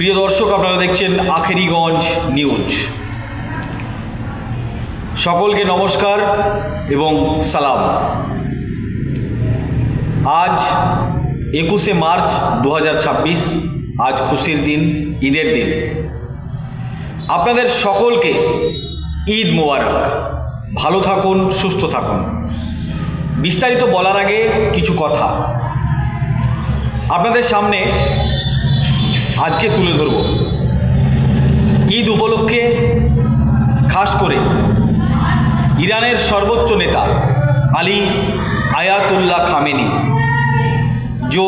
প্রিয় দর্শক, আপনারা দেখছেন আখেরিগঞ্জ নিউজ। সকলকে নমস্কার এবং সালাম। আজ 21শে মার্চ 2026, আজ খুশির দিন, ঈদের দিন। আপনাদের সকলকে ঈদ মোবারক। ভালো থাকুন, সুস্থ থাকুন। বিস্তারিত বলার আগে কিছু কথা আপনাদের সামনে আজকে তুলে ধরব। ঈদ উপলক্ষে খাস করে ইরানের সর্বোচ্চ নেতা আলী আয়াতুল্লাহ খামেনি, जो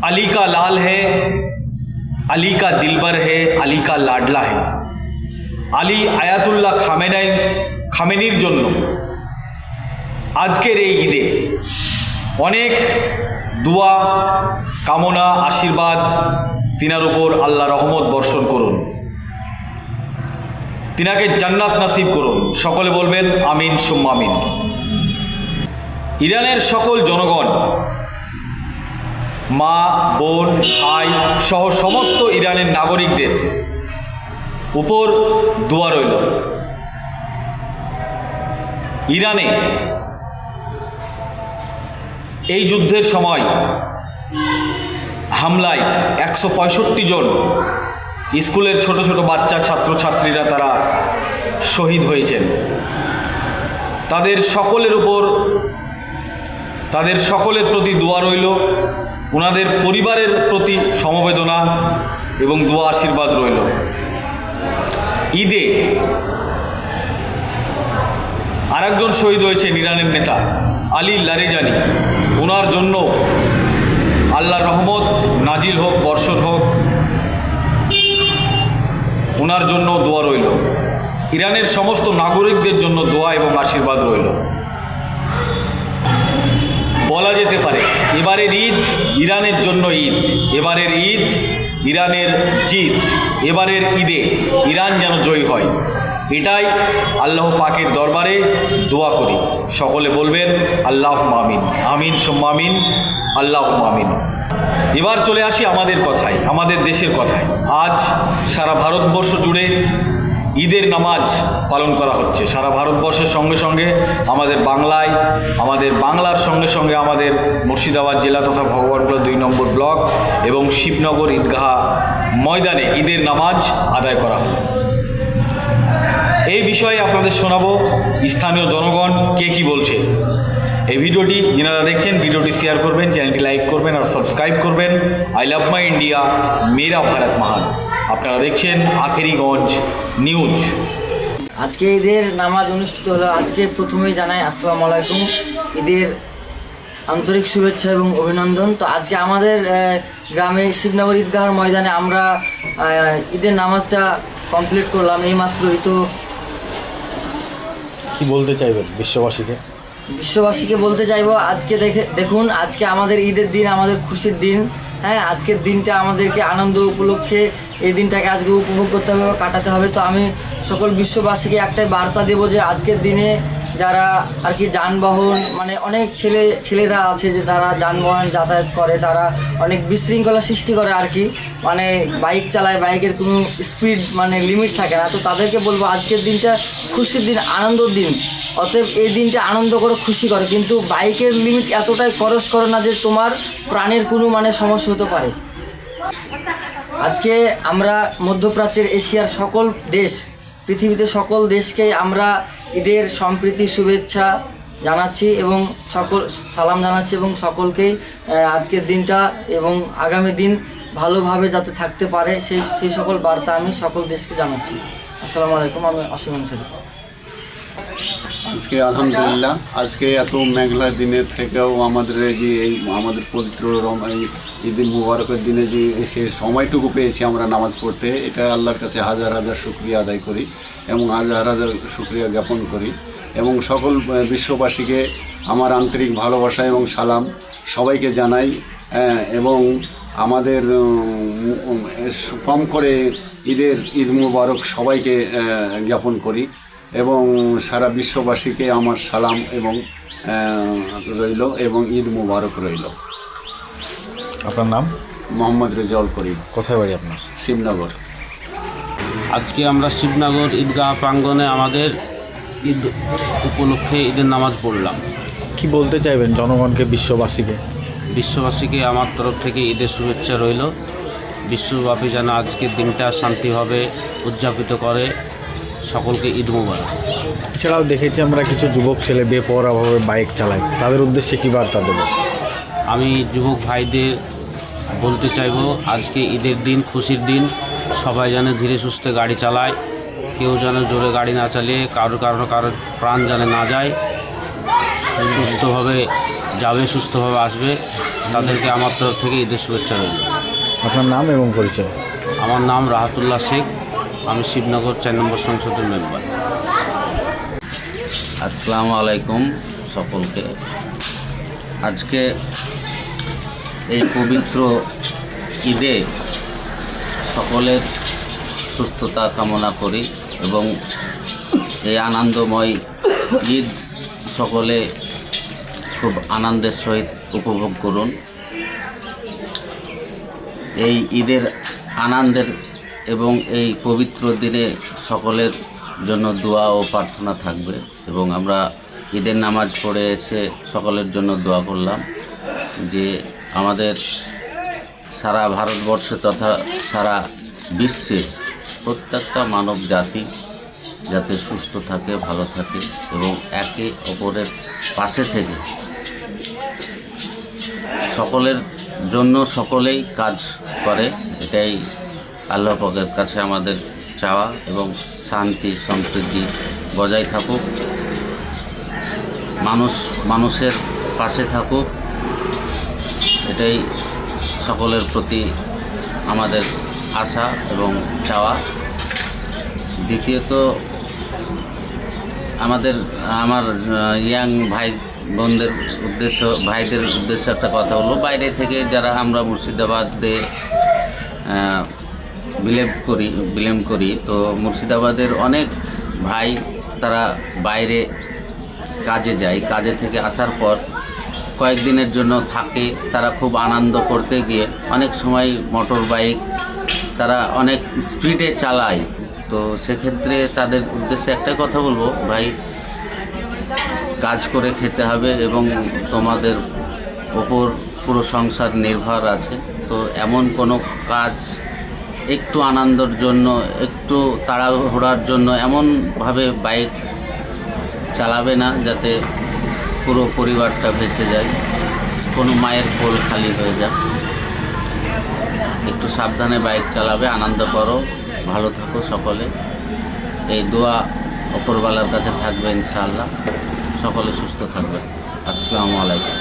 अली का लाल है, अली का दिलबर है, अली का लाडला है, আলী আয়াতুল্লাহ খামেনির জন্য আজকের এই ঈদে অনেক দোয়া, কামনা, আশীর্বাদ তিনার উপর আল্লাহ রহমত বর্ষণ করুন, তিনাকে জান্নাত নসিব করুন। সকলে বলবেন আমিন সুম্মা আমিন। ইরানের সকল জনগণ, মা, বোন, ভাই সহ সমস্ত ইরানের নাগরিকদের উপর দোয়া রইল। ইরানে এই যুদ্ধের সময় হামলায় 165 জন স্কুলের ছোট ছোট বাচ্চা, ছাত্রছাত্রীরা তারা শহীদ হয়েছেন। তাদের সকলের প্রতি দোয়া রইল, ওনাদের পরিবারের প্রতি সমবেদনা এবং দোয়া আশীর্বাদ রইল। ঈদে আরেকজন শহীদ হয়েছেন ইরানের নেতা আলী লারেজানি। ওনার জন্য আল্লাহর রহমত নাজিল হোক, বর্ষণ হোক, ওনার জন্য দোয়া রইল। ইরানের সমস্ত নাগরিকদের জন্য দোয়া এবং আশীর্বাদ রইল। বলা যেতে পারে এবারের ঈদ ইরানের জন্য ঈদ, এবারের ঈদ ইরানের জিত। এবারের ঈদে ইরান যেন জয়ী হয়, এটাই আল্লাহ পাকের দরবারে দোয়া করি। সকলে বলবেন আল্লাহুম্মা আমিন, আমিন সুম্মা আমিন, আল্লাহুম্মা আমিন। এবার চলে আসি আমাদের কথায়, আমাদের দেশের কথায়। আজ সারা ভারতবর্ষ জুড়ে ঈদের নামাজ পালন করা হচ্ছে। সারা ভারতবর্ষের সঙ্গে সঙ্গে আমাদের বাংলার সঙ্গে সঙ্গে আমাদের মুর্শিদাবাদ জেলা তথা ভগবানগোলা 2 নম্বর ব্লক এবং শিবনগর ঈদগাহ ময়দানে ঈদের নামাজ আদায় করা হলো। এই বিষয়ে আপনাদের শোনাবো স্থানীয় জনগণ কে কি বলছে। এই ভিডিওটি যারা দেখছেন, ভিডিওটি শেয়ার করবেন, চ্যানেলটি লাইক করবেন আর সাবস্ক্রাইব করবেন। আই লাভ মাই ইন্ডিয়া, মেরা ভারত মহান। আপনারা দেখছেন আখেরিগঞ্জ নিউজ। আজকে ঈদের নামাজ অনুষ্ঠিত হলো। আজকে প্রথমেই জানাই আসসালামু আলাইকুম, ঈদের আন্তরিক শুভেচ্ছা এবং অভিনন্দন। তো আজকে আমাদের গ্রামে শিবনগর ঈদগাহ ময়দানে আমরা ঈদের নামাজটা কমপ্লিট করলাম এই মাত্রই। তো কি বলতে চাইবেন বিশ্ববাসীকে বলতে চাইবো, আজকে দেখুন আজকে আমাদের ঈদের দিন, আমাদের খুশির দিন। হ্যাঁ, আজকের দিনটা আমাদেরকে আনন্দ উপলক্ষে এই দিনটাকে আজকে উপভোগ করতে হবে, কাটাতে হবে। তো আমি সকল বিশ্ববাসীকে একটাই বার্তা দেবো যে আজকের দিনে যারা আর কি যানবাহন, মানে অনেক ছেলেরা আছে যে তারা যানবাহন যাতায়াত করে, তারা অনেক বিশৃঙ্খলা সৃষ্টি করে আর কি, মানে বাইক চালায়, বাইকের কোনো স্পিড মানে লিমিট থাকে না। তো তাদেরকে বলবো আজকের দিনটা খুশির দিন, আনন্দর দিন, অতএব এই দিনটা আনন্দ করো, খুশি করো, কিন্তু বাইকের লিমিট এতটাই খরচ করো না যে তোমার প্রাণের কোনো মানে সমস্যা হতে পারে। আজকে আমরা মধ্যপ্রাচ্যের, এশিয়ার সকল দেশ, পৃথিবীতে সকল দেশকে আমরা ঈদের সম্প্রীতি শুভেচ্ছা জানাচ্ছি এবং সালাম জানাচ্ছি এবং সকলকেই আজকের দিনটা এবং আগামী দিন ভালোভাবে যাতে থাকতে পারে সেই সকল বার্তা আমি সকল দেশকে জানাচ্ছি। আসসালামু আলাইকুম, আমি অসীম আনসারী। আজকে আলহামদুলিল্লাহ, আজকে এত মেঘলা দিনের থেকেও আমাদের আমাদের পবিত্র ঈদ মুবারকের দিনে যে সে সময়টুকু পেয়েছি আমরা নামাজ পড়তে, এটা আল্লাহর কাছে হাজার হাজার শুকরিয়া আদায় করি এবং হাজার হাজার শুকরিয়া জ্ঞাপন করি এবং সকল বিশ্ববাসীকে আমার আন্তরিক ভালোবাসা এবং সালাম সবাইকে জানাই এবং আমাদের কম করে ঈদ মুবারক সবাইকে জ্ঞাপন করি এবং সারা বিশ্ববাসীকে আমার সালাম এবং রইল এবং ঈদ মুবারক রইল। আপনার নাম? মোহাম্মদ রেজাউল করিম, কোথায় বাড়ি আপনার? শিবনগর। আজকে আমরা শিবনগর ঈদগাহ প্রাঙ্গণে আমাদের ঈদ উপলক্ষে ঈদের নামাজ পড়লাম। কি বলতে চাইবেন জনগণকে, বিশ্ববাসীকে? বিশ্ববাসীকে আমার তরফ থেকে ঈদের শুভেচ্ছা রইল। বিশ্বব্যাপী যেন আজকের দিনটা শান্তিভাবে উদযাপিত করে। সকলকে ঈদ মোবারক। এছাড়াও দেখেছি আমরা কিছু যুবক ছেলে বেপরোয়াভাবে বাইক চালায়, তাদের উদ্দেশ্যে কী বার্তা দেবো? আমি যুবক ভাইদের বলতে চাইব, আজকে ঈদের দিন, খুশির দিন, সবাই যেন ধীরে সুস্থে গাড়ি চালায়। কেউ যেন জোরে গাড়ি না চালিয়ে কারোর প্রাণ যেন না যায়। সুস্থভাবে যাবে, সুস্থভাবে আসবে। তাদেরকে আমার তরফ থেকে ঈদের শুভেচ্ছা রইল। আপনার নাম এবং পরিচয়? আমার নাম রাহাতুল্লাহ শেখ, আমি শিবনগর 4 নম্বর সংসদের মেম্বার। আসসালামু আলাইকুম সকলকে। আজকে এই পবিত্র ঈদে সকলের সুস্থতা কামনা করি এবং এই আনন্দময় ঈদ সকলে খুব আনন্দের সহিত উপভোগ করুন। এই ঈদের আনন্দের এবং এই পবিত্র দিনে সকলের জন্য দোয়া ও প্রার্থনা থাকবে এবং আমরা ঈদের নামাজ পড়ে এসে সকলের জন্য দোয়া করলাম যে আমাদের সারা ভারতবর্ষে তথা সারা বিশ্বের প্রত্যেকটা মানব জাতি যাতে সুস্থ থাকে, ভালো থাকে এবং একে অপরের পাশে থেকে সকলের জন্য সকলেই কাজ করে, এটাই আল্লাহ পাকের কাছে আমাদের চাওয়া। এবং শান্তি সম্প্রীতি বজায় থাকুক, মানুষের পাশে থাকুক, এটাই সকলের প্রতি আমাদের আশা এবং চাওয়া। দ্বিতীয়ত আমার ইয়াং ভাইদের উদ্দেশ্যে একটা কথা বলবো। বাইরে থেকে যারা আমরা মুর্শিদাবাদে বিলং করি, তো মুর্শিদাবাদের অনেক ভাই তারা বাইরে কাজে যায়, কাজে থেকে আসার পর কয়েকদিনের জন্য থাকে। তারা খুব আনন্দ করতে গিয়ে অনেক সময় মোটর বাইক তারা অনেক স্পিডে চালায়। তো সেক্ষেত্রে তাদের উদ্দেশ্যে একটা কথা বলবো, ভাই কাজ করে খেতে হবে এবং তোমাদের ওপর পুরো সংসার নির্ভর আছে। তো এমন কোনো কাজ একটু আনন্দের জন্য, একটু তাড়াহুড়ার জন্য এমনভাবে বাইক চালাবে না যাতে পুরো পরিবারটা ভেসে যায়, কোনো মায়ের কোল খালি হয়ে যায়। একটু সাবধানে বাইক চালাবে, আনন্দ করো, ভালো থাকো সকলে। এই দোয়া ওপরওয়ালার কাছে থাকবে ইনশাআল্লাহ। সকলে সুস্থ থাকবে। আসসালামু আলাইকুম।